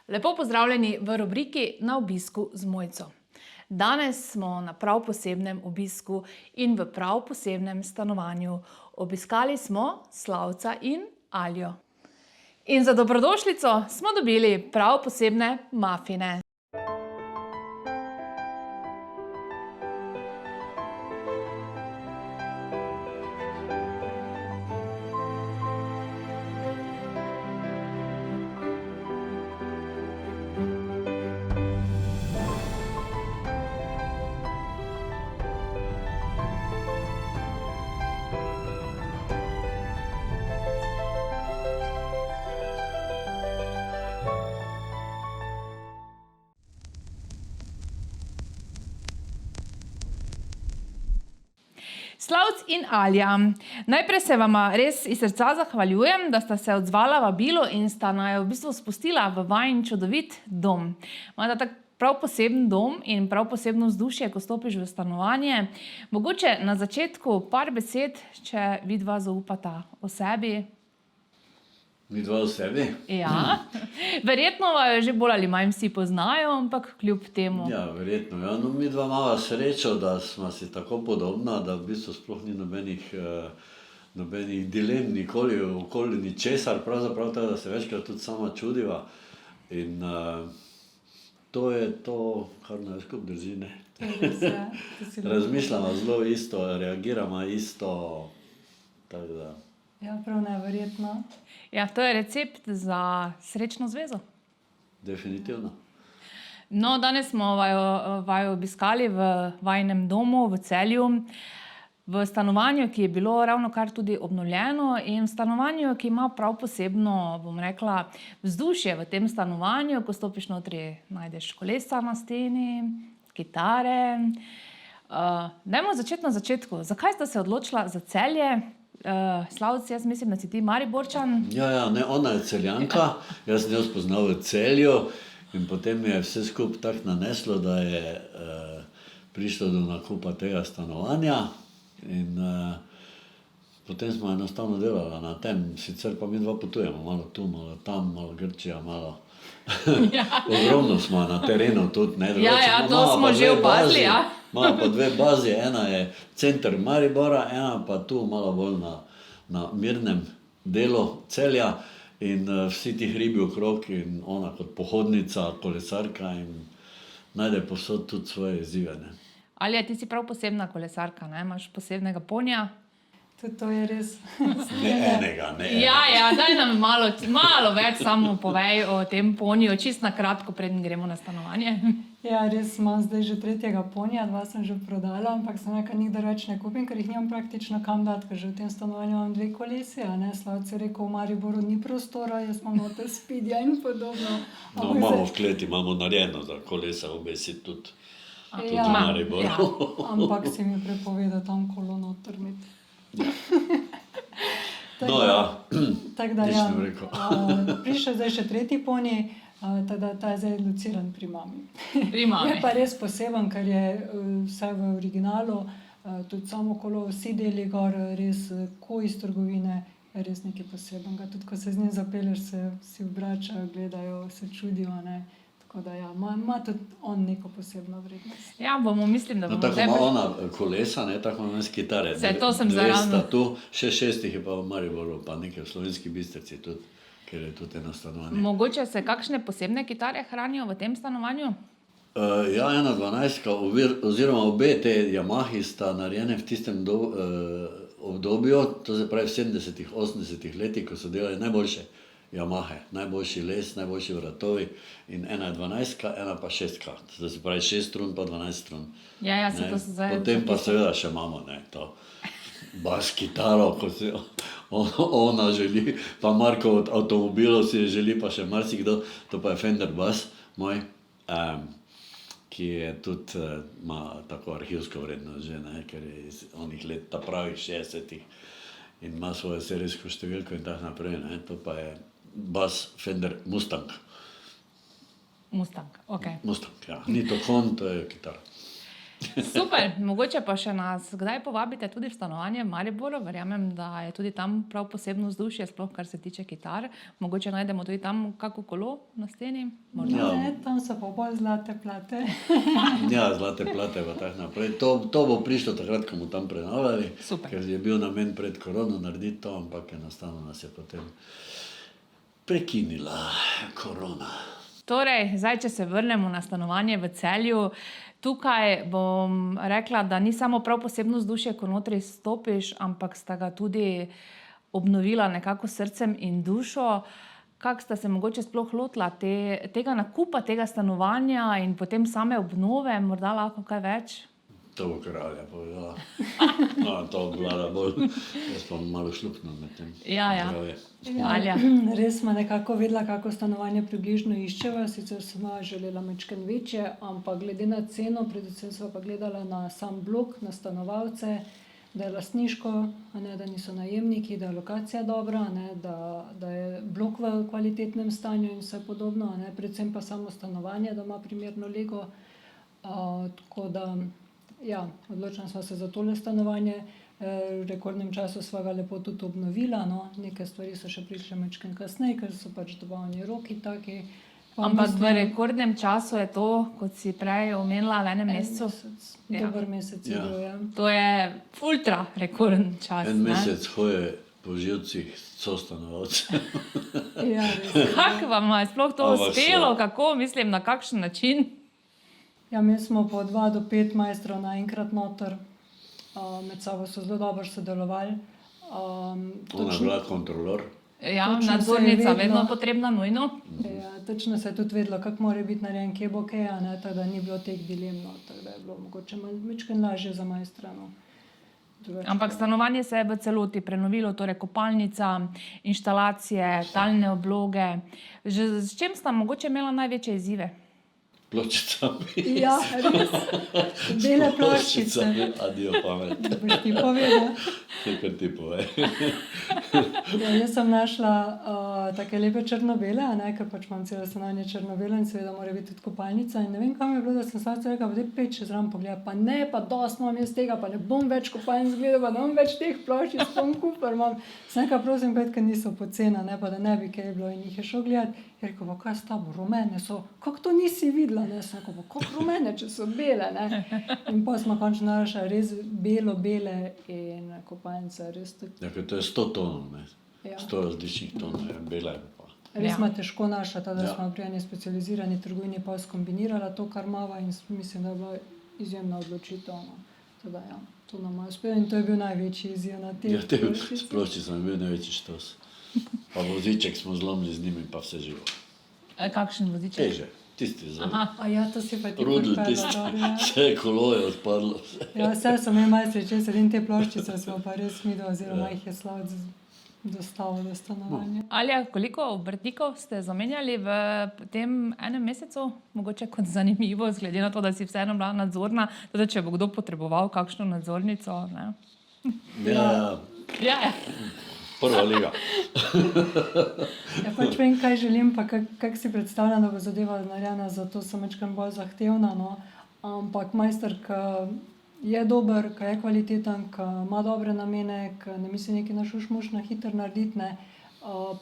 Lepo pozdravljeni v rubriki Na obisku z Mojco. Danes smo na prav posebnem obisku in v prav posebnem stanovanju. Obiskali smo Slavca in Aljo. In za dobrodošlico smo dobili prav posebne mafine. Slavc in Alja, najprej se vama res iz srca zahvaljujem, da sta se odzvala vabilo in sta naju v bistvu spustila v vajin čudovit dom. Imata tak prav poseben dom in prav posebno vzdušje, ko stopiš v stanovanje. Mogoče na začetku par besed, če vidva zaupata o sebi. Midva o sebi? Ja, verjetno vaju že bolj ali manj vsi poznajo, ampak kljub temu. Ja, verjetno. Ja. No, midva imava srečo, da sva si tako podobna, da v bistvu sploh ni nobenih dilem, nikoli okoli ničesar, pravzaprav tako, da se večkrat tudi sama čudiva. In to je to, kar nas skupaj drži, ne. Razmišljava zelo isto, reagirava isto, tako da. Ja, prav neverjetno. Ja, to je recept za srečno zvezo. Definitivno. No, danes smo vaju obiskali v vajinem domu v Celju, v stanovanju, ki je bilo ravnokar tudi obnovljeno in v stanovanju, ki ima prav posebno, bom rekla, vzdušje v tem stanovanju. Ko stopiš notri, najdeš kolesa na steni, kitare. Dajmo začeti na začetku. Zakaj sta se odločila za Celje? Slavc, jaz mislim, da si ti Mariborčan. Ja, ne, ona je Celjanka, jaz sem jo spoznal v Celju in potem mi je vse skupaj tako naneslo, da je prišlo do nakupa tega stanovanja in potem smo enostavno delali na tem, sicer pa mi dva potujemo, malo tu, malo tam, malo Grčija, malo. Ogromno smo na terenu tudi, ne. Ja, to smo že opazili, ja. Imamo pa dve bazi, ena je center Maribora, ena pa tu malo bolj na mirnem delu Celja in vsi ti hribi okrog in ona kot pohodnica, kolesarka in najde povsod tudi svoje izzive, ne. Alja, ti si prav posebna kolesarka, ne? Imaš posebnega ponija. Tudi to je res. Ne enega. Ja, daj nam malo več samo povej o tem poniju, čisto na kratko, preden gremo na stanovanje. Ja, res imam zdaj že tretjega ponija, dva sem že prodala, ampak sem nekaj nikdar več ne kupim, ker jih nimam praktično kam dati, ker že v tem stanovanju imam dve kolesi, a ne. Slavc je rekel, v Mariboru ni prostora, jaz imam noter spidja in podobno. No, imamo v kleti, imamo narejeno za kolesa obesiti tudi v Mariboru. Ja, ampak si mi prepovedal tam kolo noter imeti. No ja, tako da, nisem rekel. Prišel zdaj še tretji ponij, tako da ta je zdaj lociran pri mami. Pri mami. Je pa res poseben, ker je vse v originalu, tudi samo kolo, vsi deli gor, res ko iz trgovine, res nekaj posebenega. Tudi ko se z njim zapelješ, se vsi obračajo, gledajo, se čudijo, ne. Tako da ja, ima tudi on neko posebno vrednost. Ja, mislim, da No, bomo tako ima ona kolesa, ne, tako ima jaz kitare. Saj to sem Dve sta zaravno. tu, še 6 jih je pa v Mariboru, pa nekaj v Slovenski Bistrici tudi, ker je tudi eno stanovanje. Mogoče se kakšne posebne kitare hranijo v tem stanovanju? Ja, ena 12 oziroma obe te Yamahi sta narejene v tistem obdobju, to se pravi v 70-ih, 80-ih letih, ko so delali najboljše Yamahe, najboljši les, najboljši vratovi in ena je 12, ena pa 6, to se pravi 6 strun pa 12 strun. Ja, se to zdaj... Potem pa seveda še imamo, ne, to bas kitaro, ko se ona želi, pa Marko od avtomobilov si želi, pa še marsikdo, to pa je Fender bas moj, ki je tudi, ima tako arhivsko vrednost že, ne, ker je iz onih let, ta pravih 60-ih in ima svojo serijsko številko in tako naprej, ne, to pa je bas Fender Mustang. Mustang, okej. Mustang, ja, ni to Hon, to je kitara. Super, mogoče pa še nas kdaj povabite tudi v stanovanje v Mariboru. Verjamem, da je tudi tam prav posebno vzdušje, sploh kar se tiče kitar. Mogoče najdemo tudi tam kako kolo na steni. Morda. Ja. Ne, tam so pa bolj zlate plate. Ja, zlate plate pa tako naprej. To bo prišlo takrat, ko bomo tam prenavljali, Super. ker je bil namen pred korono narediti to, ampak enostavno nas je potem prekinila korona. Torej, zdaj, če se vrnemo na stanovanje v Celju, tukaj bom rekla, da ni samo prav posebno vzdušje, ko notri stopiš, ampak sta ga tudi obnovila nekako s srcem in dušo. Kako sta se mogoče sploh lotila tega nakupa, tega stanovanja in potem same obnove, morda lahko kaj več? To bo kralja povedala. No, to obvlada bolj. Jaz pa malo šluknil med tem. Ja. Zdravje. Alja. Res smo nekako vedela, kako stanovanje približno iščeva, sicer smo želela majčkeno večje, ampak glede na ceno, predvsem smo pa gledala na sam blok, na stanovalce, da je lastniško, a ne, da niso najemniki, da je lokacija dobra, a ne, da je blok v kvalitetnem stanju in vse podobno, a ne, predvsem pa samo stanovanje, da ima primerno lego. Tako da, ja, odločila sva se za tole stanovanje. V rekordnem času sva ga lepo tudi obnovila, no. Neke stvari so še prišle majčkeno kasneje, ker so pač dobavni roki taki. Pa Ampak v mislim, rekordnem času je to, kot si prej omenila, v enem mesecu. Ja. Dober mesec je Ja. bil, ja. To je ultra rekorden čas. En ne? mesec hoje po živcih sostanovalcev. Ja, res je. Kako vam je sploh to Ampak uspelo, so- kako, mislim, na kakšen način? Ja, mi smo po 2 do 5 majstrov naenkrat noter. Med sabo so zelo dobro sodelovali. Ona je bila kontrolor. Ja, Točno se je nadzornica vedno- vedno potrebna nujno. Ja, točno se je tudi vedelo, kako mora biti narejen, kje bo kaj, a ne, tako da ni bilo teh dilem, no, tako da je bilo mogoče malo lažje za majstra. No. Drugače Ampak pa- stanovanje se je v celoti prenovilo, torej kopalnica, inštalacije, talne obloge. S čem sta mogoče imela največje izzive? Pločicami. Ja, res. Bele ploščice. Adijo pamet. Boš ti povedal. Kar ti povej. Ja, jaz sem našla take lepe črno-bele, a ne, ker pač imam celo stanovanje črno-belo in seveda mora biti tudi kopalnica. In ne vem, kam je bilo, da sem samo rekla, da je peč čez ram pogleda. Pa ne, pa dost imam jaz tega, pa ne bom več kopalnic gledal, pa ne bom več teh ploščic, pom kupar imam. Sem rekla, prosim, pet, ker niso pocena, ne, pa da ne bi kaj bilo in jih je šel gledat. Je rekel, pa kaj s tabo, rumene so, kako to nisi videla, ne, sem rekel, pa kako rumene, če so bele, ne. In pa smo končno našla res belo-bele in kopalnica res tudi. Ja, ker to je 100 tonov, ne. Ja. 100 različnih tonov, je bela je pa. Res Ja. smo težko našla, da Ja. smo pri eni specializirani trgovini pa skombinirala to, kar imava in mislim, da je bila izjemna odločitev. No. Teda, ja, to nam je uspelo in to je bil največji izziv na tem. Ja, te ploščice je bil največji štos. Pa voziček smo zlomili z njimi, pa vse živo. Kakšen voziček? Teže, tisti za Aha. A ja, to si pa ti rudl, pripeljala, tisti. dobro, ja. Vse kolo je odpadlo. Ja, vse so imeli malo sreče, sedem te ploščice smo pa res midva, oziroma Ja. jih je Slavec dostavil do stanovanja. Alja, koliko obrtnikov ste zamenjali v tem enem mesecu? Mogoče kot zanimivo, glede na to, da si vseeno bila nadzorna, tudi če bo kdo potreboval kakšno nadzornico. Ne? Ja, Ja, ja. prva liga. Ja, pač vem, kaj želim, pa kak si predstavljam, da bo zadeva narejena, zato sem večkrat bolj zahtevna. No. Ampak majster, ki je dober, ki je kvaliteten, ki ima dobre namene, ki ne misli nekaj na šušmuš, na hitro narediti, ne,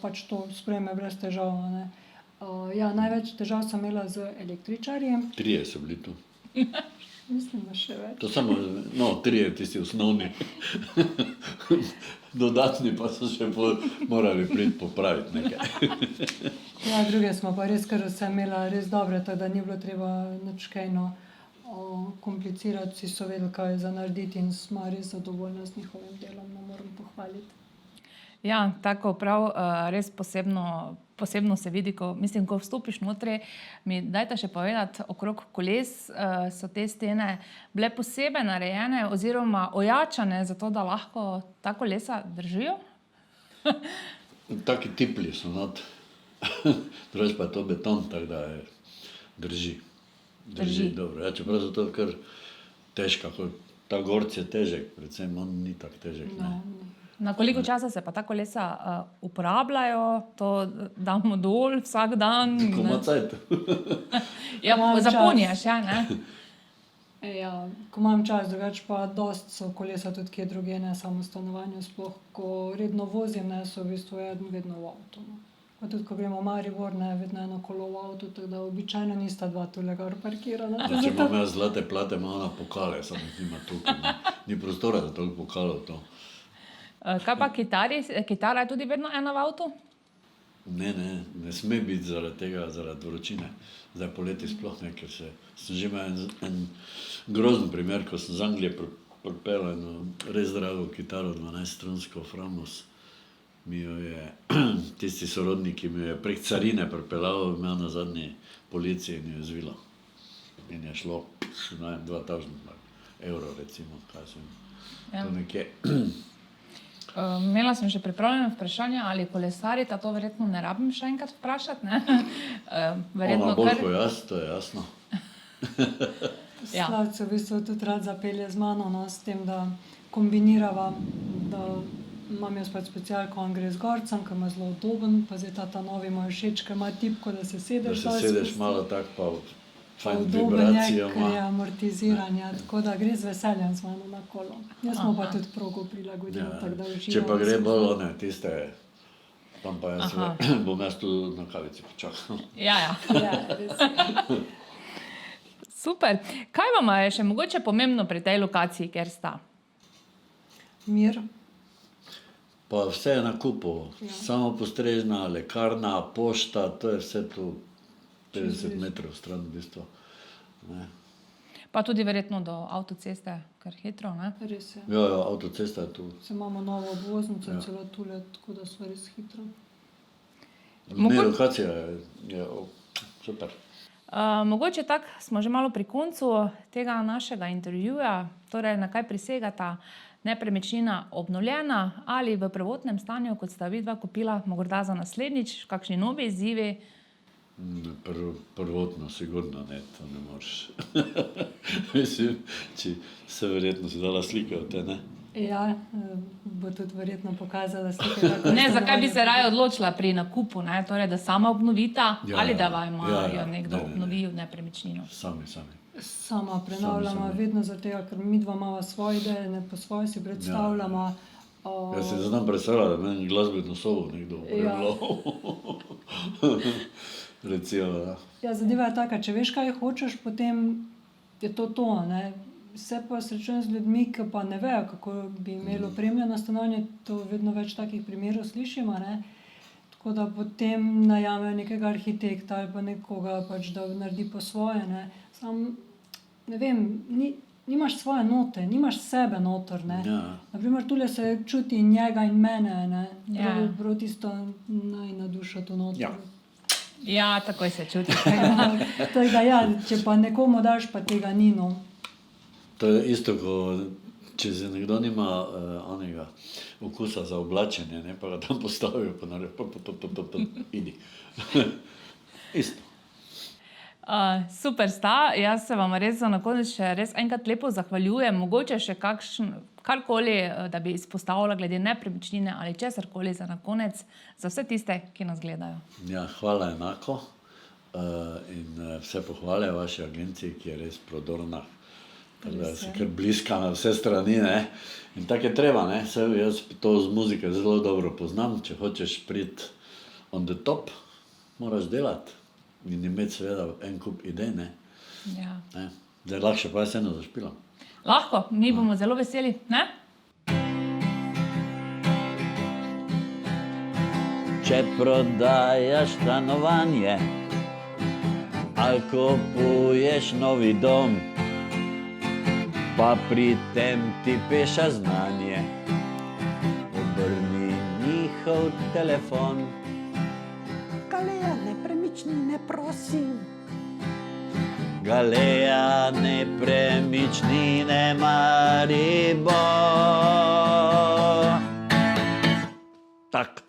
pač to sprejme brez težav. Ne. Ja, največ težav sem imela z električarjem, 3 so bili tu. mislim, da še več. To samo, no, 3 tisti osnovni. Dodatni pa so še morali priti popraviti nekaj. Ja, druge smo pa res, ker sem imela res dobre, tako da ni bilo treba nič kaj no, komplicirati, vsi so vedeli, kaj je za narediti in smo res zadovoljni z njihovim delom, ne moram pohvaliti. Ja, tako prav, res posebno se vidi, ko vstopiš notri. Mi dajte še povedati, okrog koles so te stene bile posebej narejene oziroma ojačane, zato da lahko ta kolesa držijo? Taki tipli so not. Drugače pa je to beton, tako da je, drži. Drži. Dobro. Ja, čeprav so to kar težka, kot ta gorc je težek, predvsem on ni tako težek. No, Ne. Na koliko časa se pa ta kolesa uporabljajo, to damo dol vsak dan? Ko ima cajt. Ja, Malo čas. zapolniš, ja, ne? Ja, ko imam čas, drugače pa dost so kolesa tudi kje druge, ne samo v stanovanju, sploh ko redno vozim, ne, so v bistvu vedno v avtu. No. Pa tudi ko gremo v Maribor, ne, vedno eno kolo v avtu, tako da običajno nista dva tule gor parkirana. Ja, če imam jaz zlate plate, ima ona pokale, samo jih nima tukaj. Ne. Ni prostora za toliko pokalov to. Kaj pa kitara je tudi vedno ena v avtu? Ne sme biti zaradi tega, zaradi vročine. Zdaj poleti sploh ne, ker sem že imel en grozen primer, ko sem z Anglije pripeljal eno res drago kitaro, 12-strunsko Framos. Mi jo je, tisti sorodnik, ki mi jo je prek carine pripeljal, imel na zadnji policiji in jo je zvilo. In je šlo, ne vem, 2000 evrov recimo, kaj sem, to nekje. Imela sem že pripravljeno vprašanje, ali kolesarita, to verjetno ne rabim še enkrat vprašati, ne? Ona bolj kot jaz, to je jasno. Ja. Slavce v bistvu tudi rad zapelje z mano, no, s tem, da kombinirava, da imam jaz pač specialko, on gre z gorcem, ki ima zelo udoben, pa zdaj ta novi ima všeč, ki ima tipko, da se Da sedeš. se sedeš malo tak, pa fajn Udoben je, vibracijo ker je ima. amortiziranje, tako da gre z veseljem z mano na kolo. Jaz smo pa tudi progo prilagodili, tako da uživamo. Če pa gre vsi. bolj, ne, tiste, tam pa jaz bom jaz tu na kavici počakal. Ja. Ja, res je. Super. Kaj vam je še mogoče pomembno pri tej lokaciji, kjer sta? Mir. Pa vse je na kupu, samo postrežna, lekarna, pošta, to je vse tu 50 metrov stran v bistvu. Ne. Pa tudi verjetno do avtoceste, kar hitro, ne? Res je. Ja, avtocesta je tu. Se imamo novo obvoznico, celo tule, tako da so res hitro. Ne, lokacija je super. Mogoče tako smo že malo pri koncu tega našega intervjuja, torej na kaj prisegata nepremičnina obnovljena ali v prvotnem stanju, kot sta vidva kupila, morda za naslednjič, kakšni novi izzivi? Prvotno, sigurno ne, to ne moreš. Mislim, če se verjetno si dala slike od te, ne? Ja, bo tudi verjetno pokazala slike. Ne, zakaj bi se raje odločila pri nakupu, ne? Torej, da sama obnovita ali da vam nekdo ne. obnovi nepremičnino? Sami. Sama prenavljamo, vedno zato, ker mi dva imamo svoje ideje, ne po svoje si predstavljamo. Jaz si znam predstavljati, da meni glasbeno sobo nekdo opremljal. Recimo, da. Ja, zadeva je taka, če veš, kaj hočeš, potem je to, ne. Se pa srečujem z ljudmi, ki pa ne vejo, kako bi imeli opremljeno stanovanje, to vedno več takih primerov slišimo, ne. Tako da potem najamejo nekega arhitekta ali pa nekoga, pač, da naredi po svoje, ne. Sam, ne vem, nimaš svoje note, nimaš sebe noter, ne. Ja. Naprimer, tule se čuti njega in mene, ne. Ja. Prav tisto naj na dušo tu noter. Ja. Ja, takoj se čuti. Tako da ja, če pa nekomu daš, pa tega ni, no. To je isto, kot če se nekdo nima onega okusa za oblačenje, ne, pa ga tam postavijo, pa naredi, idi. Isto. Super sta, jaz se vam res za na konec še res enkrat lepo zahvaljujem. Mogoče še karkoli, da bi izpostavila glede nepremičnine ali česarkoli za na konec, za vse tiste, ki nas gledajo. Ja, hvala enako in vse pohvale vaši agenciji, ki je res prodorna. Tako da se kar bliska na vse strani, ne. In tako je treba, ne. Saj jaz to z muzike zelo dobro poznam. Če hočeš priti on the top, moraš delati in imeti seveda en kup idej, ne. Ja. Ne. Zdaj lahko pa jaz eno zašpilam. Lahko, mi bomo zelo veseli, ne? Če prodajaš stanovanje ali kupuješ novi dom, pa pri tem ti peša znanje, obrni njihov telefon. Galeja nepremičnine, prosim. Galeja nepremičnine Maribor. Tak.